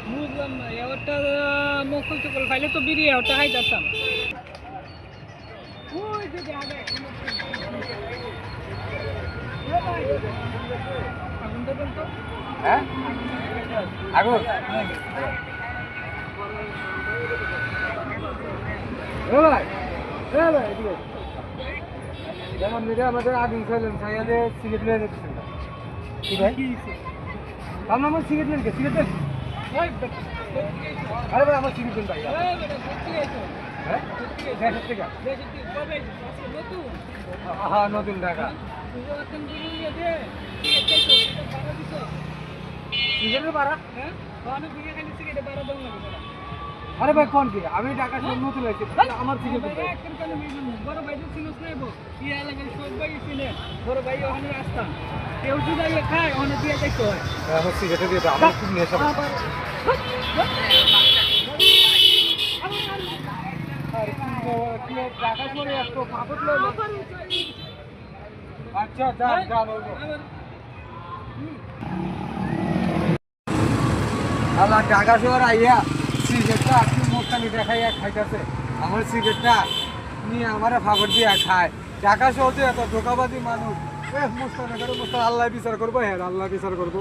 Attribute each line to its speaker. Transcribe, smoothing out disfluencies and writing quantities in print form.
Speaker 1: বুঝলাম না এবারটা মকল চকল খাইলে তো বিরিয়ে ওটা খাই যেতাম আগুন তো বলতো
Speaker 2: হ্যাঁ আগুন ভাই ভাই এদিকে যেমন মিলে আমাদের আগুন খাইলেন খাইয়ালে সিগারেট নিয়ে যাচ্ছেন কি ভাই আপনার আমার সিগারেট নেন কে সিগারেট নেন আরে ভাই আমার সিগারেট নেন ভাই হ্যাঁ দেশের থেকে হ্যাঁ নতুন ঢাকা সিগারেটের ভাড়া আরে ভাই কোন কি আমি ঢাকা সব নতুন হয়েছি আমার সিগারেট
Speaker 1: বড় ভাই চিনস নাইব ইয়া লাগে সব ভাই চিনে বড় ভাই ওখানে আসতাম কেউ যদি খায় ওখানে দিয়ে যাইতে হয়
Speaker 2: আমার সিগারেট দিয়ে দাও আমার খুব নেশা ঢাকা শহরে একটু পাপড় লো আচ্ছা যান যান আল্লাহ ঢাকা শহর আইয়া সিগারেটটা আপনি মোস্তানি দেখাইয়া খাইতেছে আমার সিগারেটটা নিয়ে আমার ফাগর দিয়া খায় ঢাকা শহরে এত ধোকাবাদী মানুষ মোস্তানি করে মোস্তান আল্লাহ বিচার করবো হ্যাঁ আল্লাহ বিচার করবো